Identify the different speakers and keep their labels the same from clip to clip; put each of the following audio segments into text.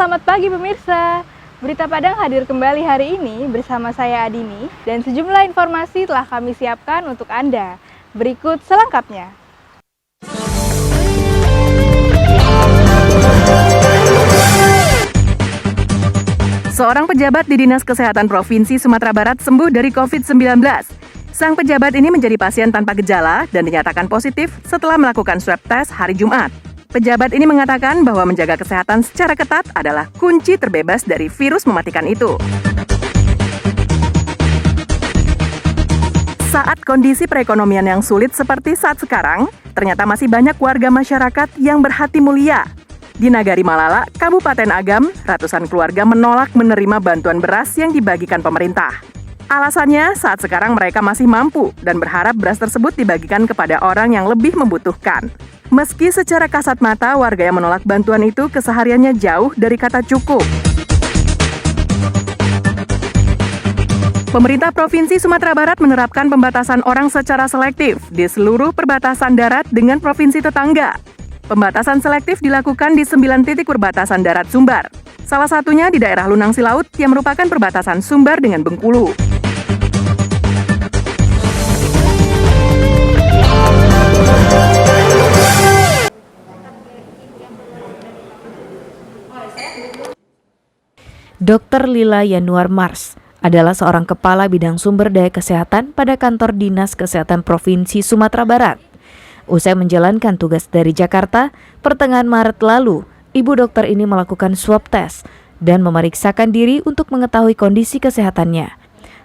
Speaker 1: selamat pagi pemirsa. Berita Padang hadir kembali hari ini bersama saya Adini dan sejumlah informasi telah kami siapkan untuk Anda. Berikut selengkapnya.
Speaker 2: Seorang pejabat di Dinas Kesehatan Provinsi Sumatera Barat sembuh dari COVID-19. Sang pejabat ini menjadi pasien tanpa gejala dan dinyatakan positif setelah melakukan swab test hari Jumat. Pejabat ini mengatakan bahwa menjaga kesehatan secara ketat adalah kunci terbebas dari virus mematikan itu. Saat kondisi perekonomian yang sulit seperti saat sekarang, ternyata masih banyak warga masyarakat yang berhati mulia. Di Nagari Malala, Kabupaten Agam, ratusan keluarga menolak menerima bantuan beras yang dibagikan pemerintah. Alasannya, saat sekarang mereka masih mampu dan berharap beras tersebut dibagikan kepada orang yang lebih membutuhkan. Meski secara kasat mata warga yang menolak bantuan itu kesehariannya jauh dari kata cukup. Pemerintah Provinsi Sumatera Barat menerapkan pembatasan orang secara selektif di seluruh perbatasan darat dengan provinsi tetangga. Pembatasan selektif dilakukan di 9 titik perbatasan darat Sumbar. Salah satunya di daerah Lunang Silaut yang merupakan perbatasan Sumbar dengan Bengkulu.
Speaker 3: Dr. Lila Yanuar Mars adalah seorang kepala bidang sumber daya kesehatan pada kantor Dinas Kesehatan Provinsi Sumatera Barat. Usai menjalankan tugas dari Jakarta, pertengahan Maret lalu, ibu dokter ini melakukan swab test dan memeriksakan diri untuk mengetahui kondisi kesehatannya.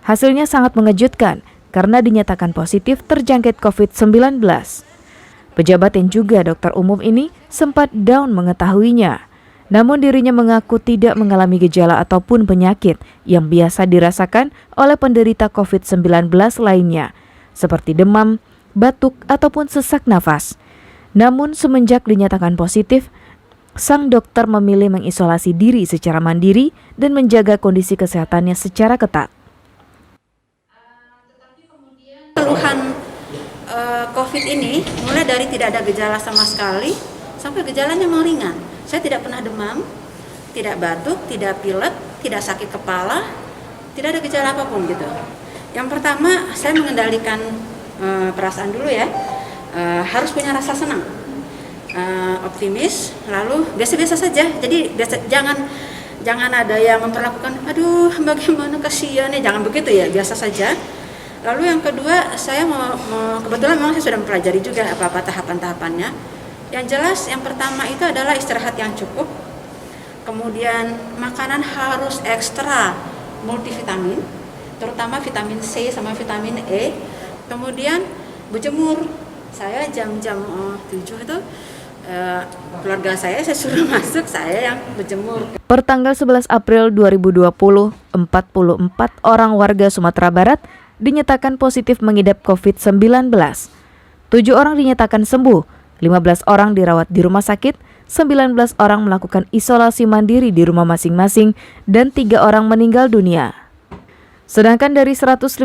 Speaker 3: Hasilnya sangat mengejutkan karena dinyatakan positif terjangkit COVID-19. Pejabat yang juga dokter umum ini sempat down mengetahuinya. Namun dirinya mengaku tidak mengalami gejala ataupun penyakit yang biasa dirasakan oleh penderita COVID-19 lainnya, seperti demam, batuk, ataupun sesak nafas. Namun semenjak dinyatakan positif, sang dokter memilih mengisolasi diri secara mandiri dan menjaga kondisi kesehatannya secara ketat.
Speaker 4: Keluhan COVID ini mulai dari tidak ada gejala sama sekali sampai gejalanya memang ringan. Saya tidak pernah demam, tidak batuk, tidak pilek, tidak sakit kepala, tidak ada gejala apapun gitu. Yang pertama, saya mengendalikan perasaan dulu ya, harus punya rasa senang, optimis, lalu biasa-biasa saja. Jadi jangan ada yang memperlakukan, aduh bagaimana kasihan ya, jangan begitu ya, biasa saja. Lalu yang kedua, saya kebetulan memang saya sudah mempelajari juga apa-apa tahapan-tahapannya. Yang jelas, yang pertama itu adalah istirahat yang cukup. Kemudian makanan harus ekstra multivitamin, terutama vitamin C sama vitamin E. Kemudian berjemur. Saya jam-jam 7 itu keluarga saya suruh masuk, saya yang berjemur.
Speaker 3: Pertanggal 11 April 2020, 44 orang warga Sumatera Barat dinyatakan positif mengidap COVID-19. 7 orang dinyatakan sembuh. 15 orang dirawat di rumah sakit, 19 orang melakukan isolasi mandiri di rumah masing-masing, dan 3 orang meninggal dunia. Sedangkan dari 151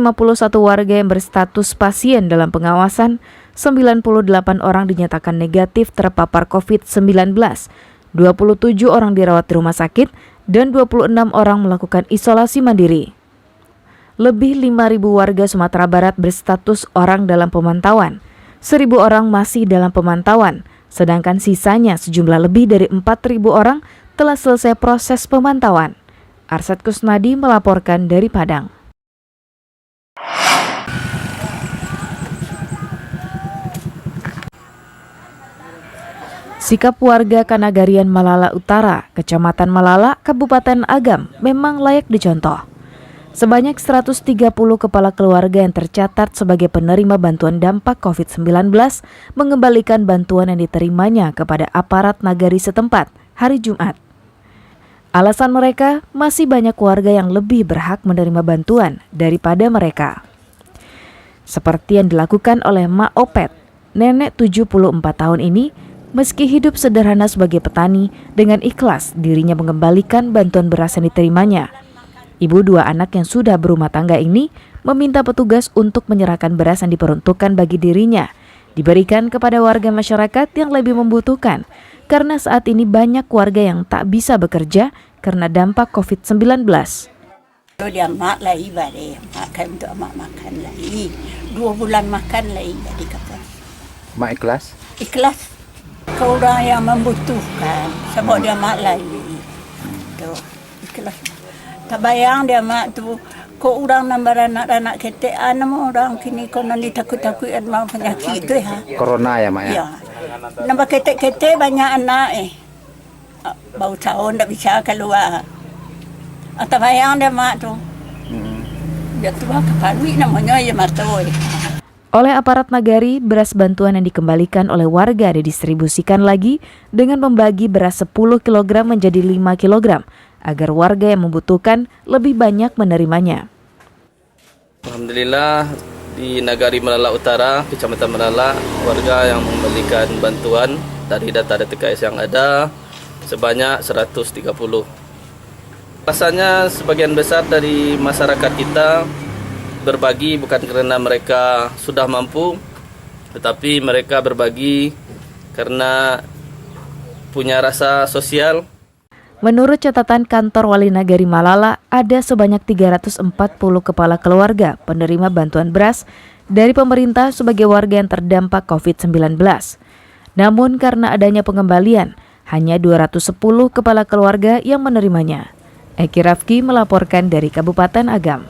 Speaker 3: warga yang berstatus pasien dalam pengawasan, 98 orang dinyatakan negatif terpapar COVID-19, 27 orang dirawat di rumah sakit, dan 26 orang melakukan isolasi mandiri. Lebih 5.000 warga Sumatera Barat berstatus orang dalam pemantauan. 1.000 orang masih dalam pemantauan, sedangkan sisanya sejumlah lebih dari 4.000 orang telah selesai proses pemantauan. Arsad Kusnadi melaporkan dari Padang. Sikap warga Kanagarian Malala Utara, Kecamatan Malala, Kabupaten Agam memang layak dicontoh. Sebanyak 130 kepala keluarga yang tercatat sebagai penerima bantuan dampak COVID-19 mengembalikan bantuan yang diterimanya kepada aparat nagari setempat hari Jumat. Alasan mereka, masih banyak warga yang lebih berhak menerima bantuan daripada mereka. Seperti yang dilakukan oleh Mak Opet, nenek 74 tahun ini, meski hidup sederhana sebagai petani, dengan ikhlas dirinya mengembalikan bantuan beras yang diterimanya. Ibu 2 anak yang sudah berumah tangga ini meminta petugas untuk menyerahkan beras yang diperuntukkan bagi dirinya, diberikan kepada warga masyarakat yang lebih membutuhkan, karena saat ini banyak warga yang tak bisa bekerja karena dampak COVID-19.
Speaker 5: Kalau dia mak lagi balik, makan untuk mak makan lagi. 2 bulan makan lagi jadi kata.
Speaker 6: Mak ikhlas?
Speaker 5: Ikhlas. Kau orang yang membutuhkan sebab dia mak lagi. Tu ikhlas. Tak bayang dia mak tu. Kau orang nambah anak-anak kita, nama orang kini kau nanti takut-takut mau penyakit tu ya.
Speaker 6: Corona ya mak ya?
Speaker 5: Ya. Nambah kita banyak anak bau tahun tak bisa keluar. Tak bayang dia mak tu. Dia tua kepalui namanya ya martoi.
Speaker 3: Oleh aparat Nagari, beras bantuan yang dikembalikan oleh warga didistribusikan lagi dengan membagi beras 10 kg menjadi 5 kg agar warga yang membutuhkan lebih banyak menerimanya.
Speaker 7: Alhamdulillah di Nagari Malala Utara, Kecamatan Malala, warga yang memberikan bantuan dari data DTKS yang ada sebanyak 130. Rasanya sebagian besar dari masyarakat kita berbagi bukan karena mereka sudah mampu, tetapi mereka berbagi karena punya rasa sosial.
Speaker 3: Menurut catatan kantor Wali Nagari Malala, ada sebanyak 340 kepala keluarga penerima bantuan beras dari pemerintah sebagai warga yang terdampak COVID-19. Namun karena adanya pengembalian, hanya 210 kepala keluarga yang menerimanya. Eki Rafki melaporkan dari Kabupaten Agam.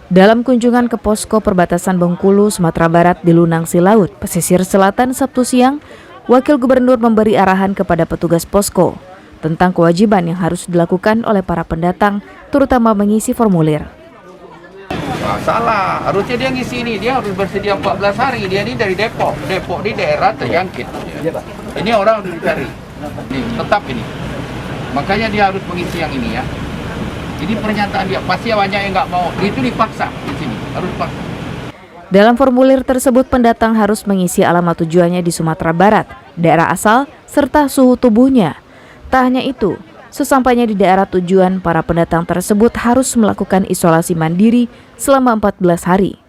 Speaker 3: Dalam kunjungan ke posko perbatasan Bengkulu, Sumatera Barat di Lunang Silaut, pesisir selatan Sabtu siang, Wakil Gubernur memberi arahan kepada petugas posko tentang kewajiban yang harus dilakukan oleh para pendatang, terutama mengisi formulir.
Speaker 8: Salah, harusnya dia ngisi ini, dia harus bersedia 14 hari, dia ini dari Depok di daerah terjangkit. Ini orang harus dicari, nih, tetap ini. Makanya dia harus mengisi yang ini ya. Ini pernyataan dia, pasti banyak yang nggak mau, itu dipaksa di sini, harus paksa.
Speaker 3: Dalam formulir tersebut, pendatang harus mengisi alamat tujuannya di Sumatera Barat, daerah asal, serta suhu tubuhnya. Tak hanya itu, sesampainya di daerah tujuan, para pendatang tersebut harus melakukan isolasi mandiri selama 14 hari.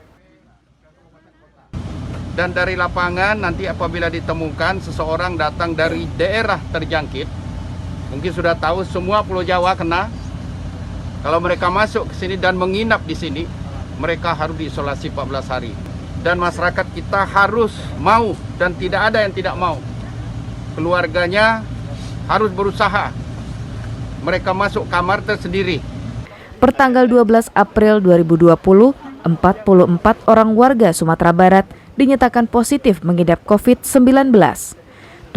Speaker 8: Dan dari lapangan nanti apabila ditemukan seseorang datang dari daerah terjangkit, mungkin sudah tahu semua Pulau Jawa kena. Kalau mereka masuk ke sini dan menginap di sini, mereka harus diisolasi 14 hari. Dan masyarakat kita harus mau dan tidak ada yang tidak mau. Keluarganya harus berusaha. Mereka masuk kamar tersendiri.
Speaker 3: Pertanggal 12 April 2020, 44 orang warga Sumatera Barat dinyatakan positif mengidap COVID-19.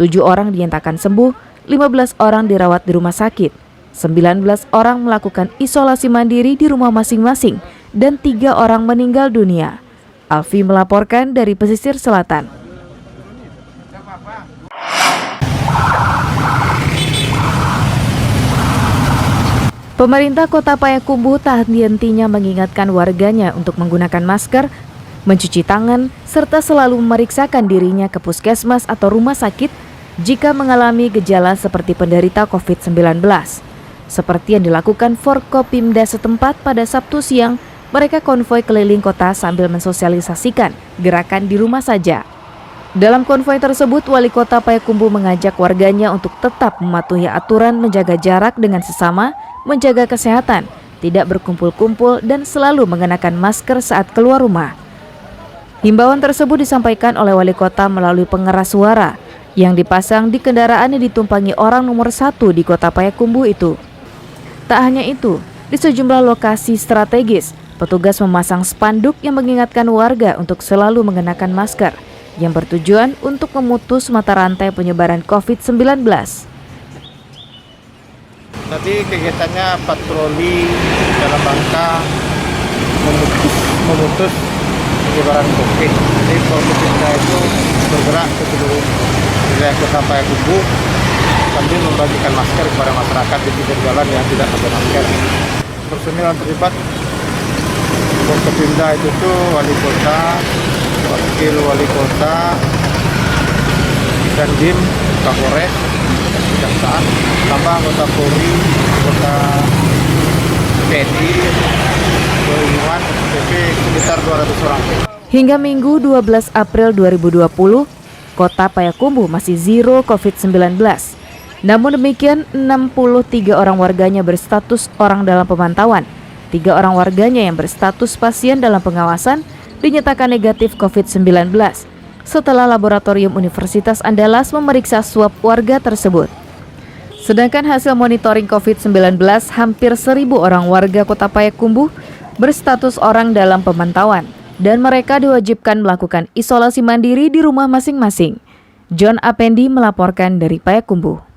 Speaker 3: 7 orang dinyatakan sembuh, 15 orang dirawat di rumah sakit. 19 orang melakukan isolasi mandiri di rumah masing-masing dan 3 orang meninggal dunia. Alfi melaporkan dari pesisir selatan. Pemerintah Kota Payakumbuh tak henti-hentinya mengingatkan warganya untuk menggunakan masker, mencuci tangan, serta selalu memeriksakan dirinya ke puskesmas atau rumah sakit jika mengalami gejala seperti penderita COVID-19. Seperti yang dilakukan Forkopimda setempat pada Sabtu siang, mereka konvoi keliling kota sambil mensosialisasikan gerakan di rumah saja. Dalam konvoi tersebut, Wali Kota Payakumbuh mengajak warganya untuk tetap mematuhi aturan menjaga jarak dengan sesama, menjaga kesehatan, tidak berkumpul-kumpul, dan selalu mengenakan masker saat keluar rumah. Himbauan tersebut disampaikan oleh Wali Kota melalui pengeras suara yang dipasang di kendaraan yang ditumpangi orang nomor 1 di Kota Payakumbuh itu. Tak hanya itu, di sejumlah lokasi strategis, petugas memasang spanduk yang mengingatkan warga untuk selalu mengenakan masker, yang bertujuan untuk memutus mata rantai penyebaran COVID-19.
Speaker 9: Tadi kegiatannya patroli dalam rangka memutus penyebaran COVID. Jadi Forkopimda itu bergerak ke seluruh wilayah Kota Payakumbuh sambil membagikan masker kepada masyarakat di pinggir jalan yang tidak pakai masker. Personil yang terlibat Forkopimda itu tuh Wali Kota, Wakil Wali Kota, Dandim, Kapolres, Kejaksaan, tambah anggota Polri, anggota TNI, ilmuwan SPP sekitar 200 orang.
Speaker 3: Hingga Minggu 12 April 2020, Kota Payakumbuh masih zero COVID-19. Namun demikian, 63 orang warganya berstatus orang dalam pemantauan. 3 orang warganya yang berstatus pasien dalam pengawasan dinyatakan negatif COVID-19 setelah Laboratorium Universitas Andalas memeriksa swab warga tersebut. Sedangkan hasil monitoring COVID-19, hampir 1.000 orang warga Kota Payakumbuh berstatus orang dalam pemantauan dan mereka diwajibkan melakukan isolasi mandiri di rumah masing-masing. John Apendi melaporkan dari Payakumbuh.